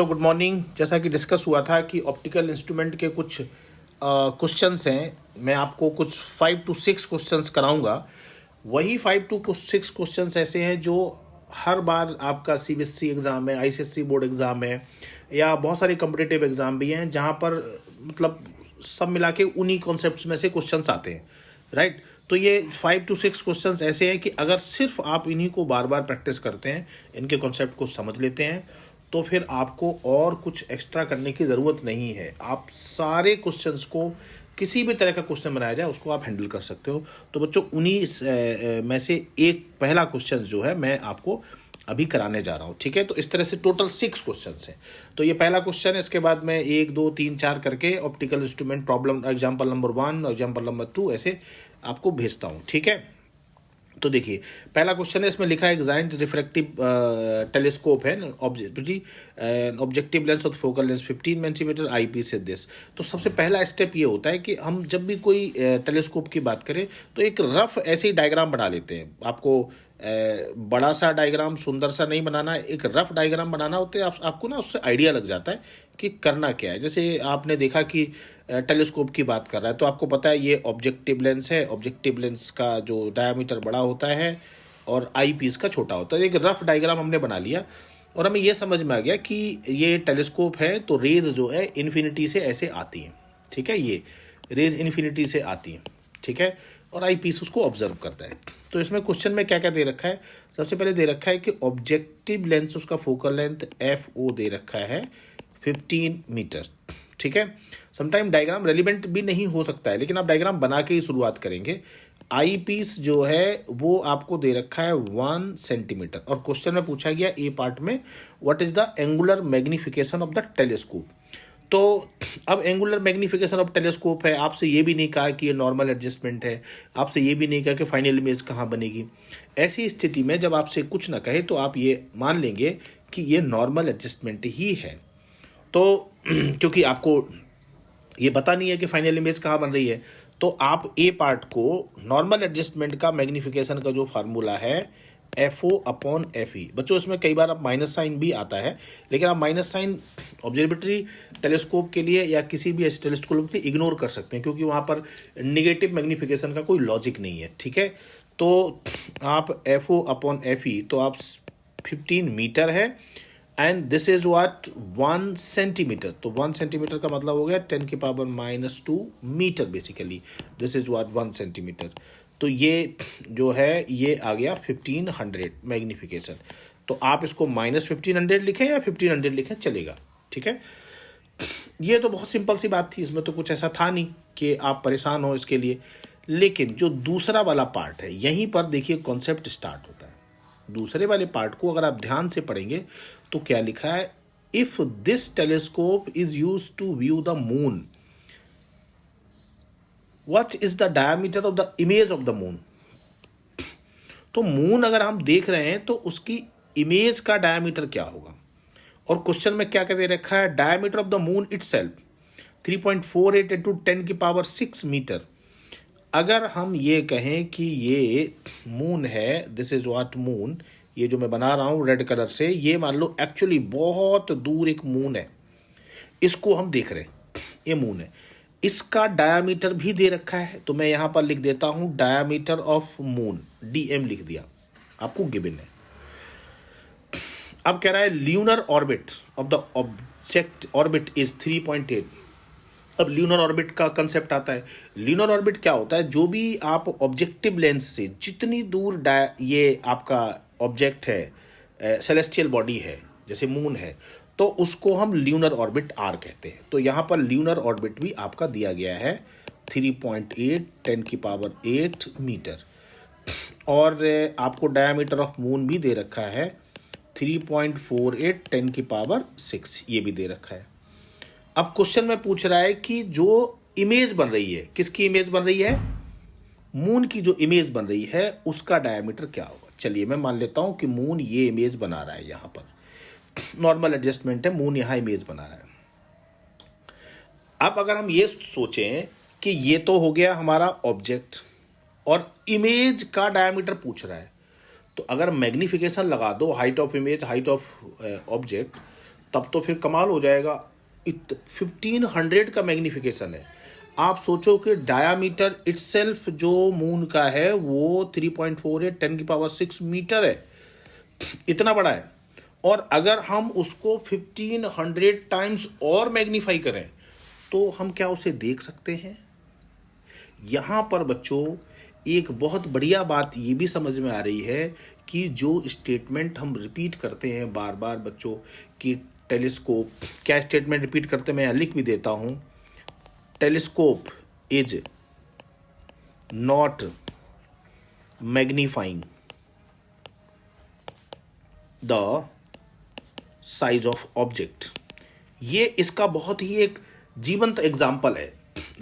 तो good morning. जैसा कि डिस्कस हुआ था कि ऑप्टिकल इंस्ट्रूमेंट के कुछ क्वेश्चंस हैं, मैं आपको कुछ 5 to 6 क्वेश्चंस कराऊंगा। वही 5 to 6 क्वेश्चंस ऐसे हैं जो हर बार आपका सीबीएसई एग्ज़ाम है, आईसीएसई बोर्ड एग्ज़ाम है, या बहुत सारे कॉम्पिटिटिव एग्ज़ाम भी हैं जहाँ पर मतलब सब मिला के उन्हीं कॉन्सेप्ट्स में से क्वेश्चंस आते हैं, राइट। तो ये 5 to 6 क्वेश्चंस ऐसे हैं कि अगर सिर्फ आप इन्हीं को बार बार प्रैक्टिस करते हैं, इनके कॉन्सेप्ट को समझ लेते हैं, तो फिर आपको और कुछ एक्स्ट्रा करने की ज़रूरत नहीं है। आप सारे क्वेश्चंस को, किसी भी तरह का क्वेश्चन बनाया जाए उसको आप हैंडल कर सकते हो। तो बच्चों उन्हीं में से एक पहला क्वेश्चन जो है मैं आपको अभी कराने जा रहा हूँ, ठीक है। तो इस तरह से टोटल 6 क्वेश्चंस हैं। तो ये पहला क्वेश्चन है, इसके बाद मैं 1 2 3 4 करके optical instrument problem example number 1, example number 2 ऐसे आपको भेजता हूँ, ठीक है। तो देखिए पहला क्वेश्चन है, इसमें लिखा है जायंट रिफ्रैक्टिव टेलीस्कोप है, ऑब्जेक्टिव लेंस और फोकल लेंस 15 सेंटीमीटर आई पीस है दिस। तो सबसे पहला स्टेप ये होता है कि हम जब भी कोई टेलीस्कोप की बात करें तो एक रफ ऐसे ही डायग्राम बना लेते हैं। आपको बड़ा सा डायग्राम सुंदर सा नहीं बनाना, एक रफ डायग्राम बनाना होता है। आपको ना उससे आइडिया लग जाता है कि करना क्या है। जैसे आपने देखा कि टेलीस्कोप की बात कर रहा है तो आपको पता है ये ऑब्जेक्टिव लेंस है, ऑब्जेक्टिव लेंस का जो डायमीटर बड़ा होता है और आई पीस का छोटा होता है। एक रफ डायग्राम हमने बना लिया और हमें ये समझ में आ गया कि ये टेलीस्कोप है तो रेज जो है इन्फिनिटी से ऐसे आती हैं, ठीक है। ये रेज इन्फिनिटी से आती हैं, ठीक है, और आई पीस उसको ऑब्जर्व करता है। तो इसमें क्वेश्चन में क्या क्या दे रखा है, सबसे पहले दे रखा है कि ऑब्जेक्टिव लेंस, उसका फोकल लेंथ एफ ओ दे रखा है 15 मीटर, ठीक है। समटाइम डायग्राम रेलिवेंट भी नहीं हो सकता है, लेकिन आप डायग्राम बना के ही शुरुआत करेंगे। आई पीस जो है वो आपको दे रखा है 1 सेंटीमीटर, और क्वेश्चन में पूछा गया ए पार्ट में what is the angular magnification of the telescope. तो अब एंगुलर मैग्निफिकेशन ऑफ टेलीस्कोप है, आपसे ये भी नहीं कहा कि ये नॉर्मल एडजस्टमेंट है, आपसे ये भी नहीं कहा कि फाइनल इमेज कहाँ बनेगी। ऐसी स्थिति में जब आपसे कुछ ना कहे तो आप ये मान लेंगे कि ये नॉर्मल एडजस्टमेंट ही है। तो क्योंकि आपको ये पता नहीं है कि फाइनल इमेज कहाँ बन रही है, तो आप ए पार्ट को नॉर्मल एडजस्टमेंट का मैग्निफिकेशन का जो फार्मूला है F O upon F E. बच्चों इसमें कई बार आप माइनस साइन भी आता है, लेकिन आप माइनस साइन ऑब्जर्वेटरी टेलीस्कोप के लिए या किसी भी ऐसे टेलीस्कोप के लिए इग्नोर कर सकते हैं, क्योंकि वहाँ पर निगेटिव मैग्निफिकेशन का कोई लॉजिक नहीं है, ठीक है। तो आप F O upon F E, तो आप 15 मीटर है and this is what 1 centimetre. तो 1 सेंटीमीटर का मतलब हो गया 10⁻⁻2 metre basically. This is what 1 centimetre. तो ये जो है ये आ गया 1500 मैग्निफिकेशन। तो आप इसको -1500 लिखें या 1500 लिखें चलेगा, ठीक है। ये तो बहुत सिंपल सी बात थी, इसमें तो कुछ ऐसा था नहीं कि आप परेशान हो इसके लिए। लेकिन जो दूसरा वाला पार्ट है, यहीं पर देखिए कॉन्सेप्ट स्टार्ट होता है। दूसरे वाले पार्ट को अगर आप ध्यान से पढ़ेंगे तो क्या लिखा है, if this telescope is use to view the moon, what is the diameter of the image of the moon. तो मून अगर हम देख रहे हैं तो उसकी इमेज का डायमीटर क्या होगा। और क्वेश्चन में क्या क्या दे रखा है, diameter of the moon itself 3.48 into 10⁻6 metre. अगर हम ये कहें कि ये मून है, दिस इज व्हाट मून, ये जो मैं बना रहा हूं रेड कलर से, ये मान लो एक्चुअली बहुत दूर एक मून है, इसको हम देख रहे हैं, ये मून है। इसका डायामीटर भी दे रखा है, तो मैं यहां पर लिख देता हूं डायामीटर ऑफ मून, डीएम लिख दिया, आपको गिवन है। अब कह रहा है lunar orbit of the object orbit is 3.8। अब ल्यूनर ऑर्बिट का कंसेप्ट आता है। ल्यूनर ऑर्बिट क्या होता है, जो भी आप ऑब्जेक्टिव लेंस से जितनी दूर ये आपका ऑब्जेक्ट है, सेलेस्टियल बॉडी है, जैसे मून है, तो उसको हम ल्यूनर ऑर्बिट आर कहते हैं। तो यहाँ पर ल्यूनर ऑर्बिट भी आपका दिया गया है 3.8 10⁸ मीटर, और आपको डायमीटर ऑफ मून भी दे रखा है 3.48 10⁻6, ये भी दे रखा है। अब क्वेश्चन में पूछ रहा है कि जो इमेज बन रही है, किसकी इमेज बन रही है, मून की जो इमेज बन रही है उसका डायमीटर क्या होगा। चलिए मैं मान लेता हूं कि मून ये इमेज बना रहा है, यहां पर नॉर्मल एडजस्टमेंट है, मून यहां इमेज बना रहा है। अब अगर हम ये सोचें कि ये तो हो गया हमारा ऑब्जेक्ट और इमेज का डायमीटर पूछ रहा है, तो अगर मैग्निफिकेशन लगा दो, height of image height of object, तब तो फिर कमाल हो जाएगा। 1500 का मैग्नीफिकेशन है। आप सोचो कि डायामीटर इटसेल्फ जो मून का है वो 3.48 10⁶ मीटर है, इतना बड़ा है। और अगर हम उसको 1500 टाइम्स और मैग्नीफाई करें तो हम क्या उसे देख सकते हैं? यहाँ पर बच्चों एक बहुत बढ़िया बात ये भी समझ में आ रही है कि जो स्टेटमेंट हम रिपीट करते हैं बार बार बच्चों कि टेलीस्कोप, क्या स्टेटमेंट रिपीट करते हैं मैं यहाँ लिख भी देता हूँ। Telescope is not magnifying the size of object. ये इसका बहुत ही एक जीवंत एग्जाम्पल है,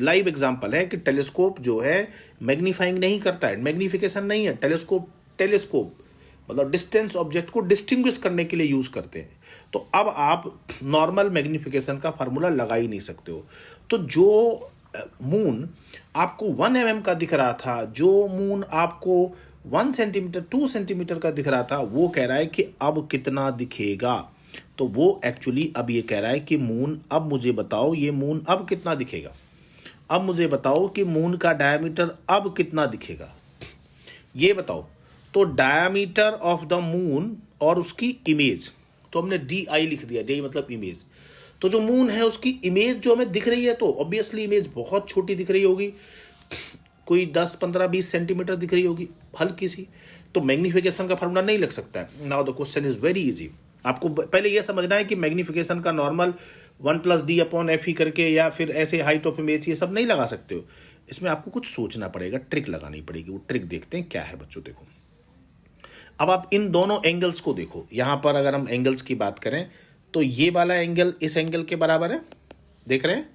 लाइव एग्जाम्पल है कि टेलीस्कोप जो है मैग्नीफाइंग नहीं करता है, मैग्नीफिकेशन नहीं है। टेलीस्कोप मतलब डिस्टेंस ऑब्जेक्ट को डिस्टिंग्विश करने के लिए यूज करते हैं। तो अब आप नॉर्मल मैग्नीफिकेशन का फार्मूला लगा ही नहीं सकते हो। तो जो मून आपको 1 mm का दिख रहा था, जो मून आपको 1 सेंटीमीटर 2 सेंटीमीटर का दिख रहा था, वो कह रहा है कि अब कितना दिखेगा। तो वो एक्चुअली अब ये कह रहा है कि मून, अब मुझे बताओ ये मून अब कितना दिखेगा, अब मुझे बताओ कि मून का डायमीटर अब कितना दिखेगा, ये बताओ। तो डायमीटर ऑफ द मून और उसकी इमेज, तो हमने DI लिख दिया, DI मतलब इमेज। तो जो मून है उसकी इमेज जो हमें दिख रही है, तो ऑब्वियसली इमेज बहुत छोटी दिख रही होगी, कोई 10 15 20 सेंटीमीटर दिख रही होगी, हल्की सी। तो मैग्नीफिकेशन का फार्मूला नहीं लग सकता है। Now the question is very easy. आपको पहले यह समझना है कि मैग्नीफिकेशन का नॉर्मल 1+D/FE करके या फिर ऐसे हाइट ऑफ इमेज ये सब नहीं लगा सकते हो। इसमें आपको कुछ सोचना पड़ेगा, ट्रिक लगानी पड़ेगी। वो ट्रिक देखते हैं क्या है बच्चों। देखो अब आप इन दोनों एंगल्स को देखो। यहां पर अगर हम एंगल्स की बात करें तो ये वाला एंगल इस एंगल के बराबर है, देख रहे हैं,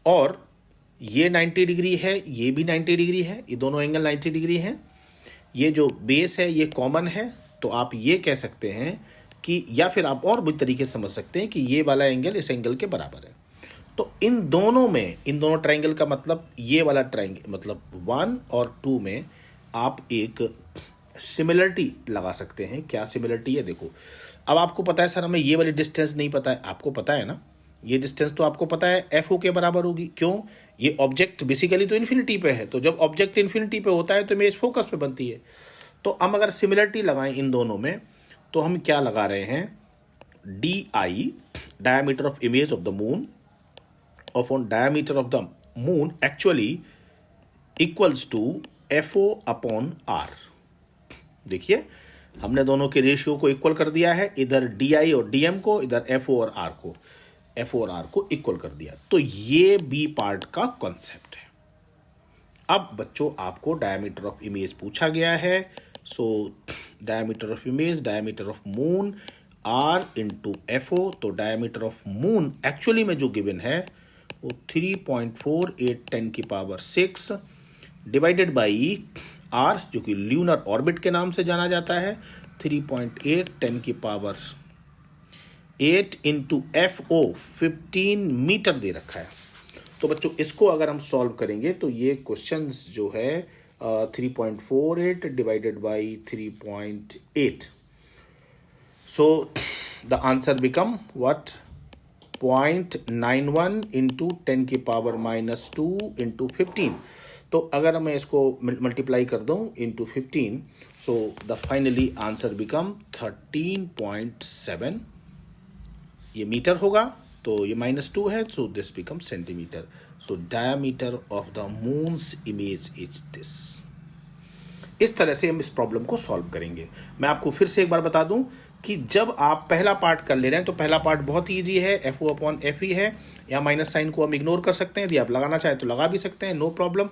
और ये 90 डिग्री है, ये भी 90 डिग्री है, ये दोनों एंगल 90 डिग्री हैं। ये जो बेस है ये कॉमन है, तो आप ये कह सकते हैं कि, या फिर आप और भी तरीके से समझ सकते हैं कि ये वाला एंगल इस एंगल के बराबर है। तो इन दोनों में, इन दोनों ट्रायंगल का मतलब ये वाला ट्रायंगल मतलब 1 और 2 में आप एक सिमिलरिटी लगा सकते हैं। क्या सिमिलरिटी है? देखो अब आपको पता है सर हमें ये वाली डिस्टेंस नहीं पता है, आपको पता है ना, ये डिस्टेंस तो आपको पता है FO के बराबर होगी। क्यों? ये ऑब्जेक्ट बेसिकली तो इन्फिनिटी पे है, तो जब ऑब्जेक्ट इन्फिनिटी पे होता है तो इमेज फोकस पे बनती है। तो हम अगर सिमिलरिटी लगाएं इन दोनों में तो हम क्या लगा रहे हैं? DI diameter of image of the moon of on diameter of the moon actually equals to FO/R। देखिए हमने दोनों के रेशियो को इक्वल कर दिया है, इधर DI और DM को, इधर FO और R को इक्वल कर दिया। तो ये B पार्ट का कॉन्सेप्ट है। अब बच्चों आपको डायमीटर ऑफ इमेज पूछा गया है। So diameter of image, diameter of moon R into FO। तो डायमीटर ऑफ मून एक्चुअली में जो गिवन है वो 3.48 10⁶ डिवाइडेड बाई R, जो कि ल्यूनर ऑर्बिट के नाम से जाना जाता है, 3.8 10⁸ इंटू FO 15 मीटर दे रखा है। तो बच्चों इसको अगर हम सॉल्व करेंगे तो ये क्वेश्चन जो है 3.48 divided by 3.8, so the answer become what? 0.91 into 10⁻² into 15। तो अगर मैं इसको मल्टीप्लाई कर दूं into 15, so the finally answer become 13.7। ये मीटर होगा तो ये -2 है, so this become centimetre. So diameter of the moons image is this. इस तरह से हम इस प्रॉब्लम को सॉल्व करेंगे। मैं आपको फिर से एक बार बता दूं कि जब आप पहला पार्ट कर ले रहे हैं तो पहला पार्ट बहुत ईजी है, FO/FE है। या माइनस साइन को हम इग्नोर कर सकते हैं, यदि आप लगाना चाहें तो लगा भी सकते हैं, नो प्रॉब्लम।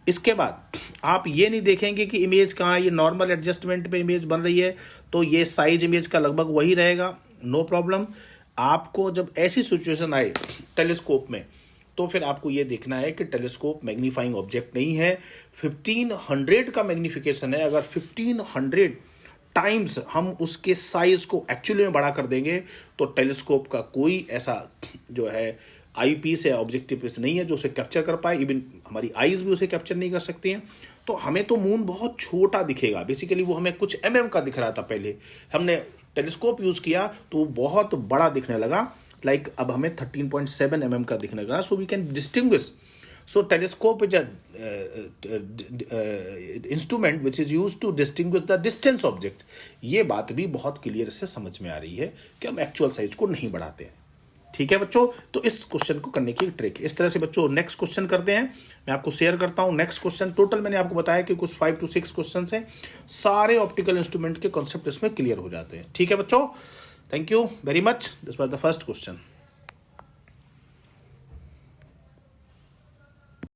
इसके बाद आप ये नहीं देखेंगे कि इमेज कहाँ, ये नॉर्मल एडजस्टमेंट पे इमेज बन रही है तो ये साइज इमेज का लगभग वही रहेगा, नो प्रॉब्लम। आपको जब ऐसी सिचुएशन आए टेलीस्कोप में तो फिर आपको ये देखना है कि टेलीस्कोप मैग्नीफाइंग ऑब्जेक्ट नहीं है, 1500 का मैग्नीफिकेशन है। अगर 1500 टाइम्स हम उसके साइज को एक्चुअली में बड़ा कर देंगे तो टेलीस्कोप का कोई ऐसा जो है आई पीस है, ऑब्जेक्टिव पीस नहीं है जो उसे कैप्चर कर पाए। इवन हमारी आईज भी उसे कैप्चर नहीं कर सकती हैं। तो हमें तो मून बहुत छोटा दिखेगा, बेसिकली वो हमें कुछ MM का दिख रहा था पहले, हमने टेलीस्कोप यूज किया तो वो बहुत बड़ा दिखने लगा, लाइक अब हमें 13.7 mm का दिखने लगा, so we can distinguish. So telescope is a instrument which is used to distinguish the distance object. ये बात भी बहुत क्लियर से समझ में आ रही है कि हम एक्चुअल साइज को नहीं बढ़ाते हैं. ठीक है बच्चों, तो इस क्वेश्चन को करने की एक ट्रिक इस तरह से बच्चों. नेक्स्ट क्वेश्चन करते हैं, मैं आपको शेयर करता हूं नेक्स्ट क्वेश्चन. टोटल मैंने आपको बताया कि कुछ 5 to 6 क्वेश्चन हैं. सारे ऑप्टिकल इंस्ट्रूमेंट के कॉन्सेप्ट इसमें क्लियर हो जाते हैं. ठीक है बच्चों, thank you very much. This was the first question.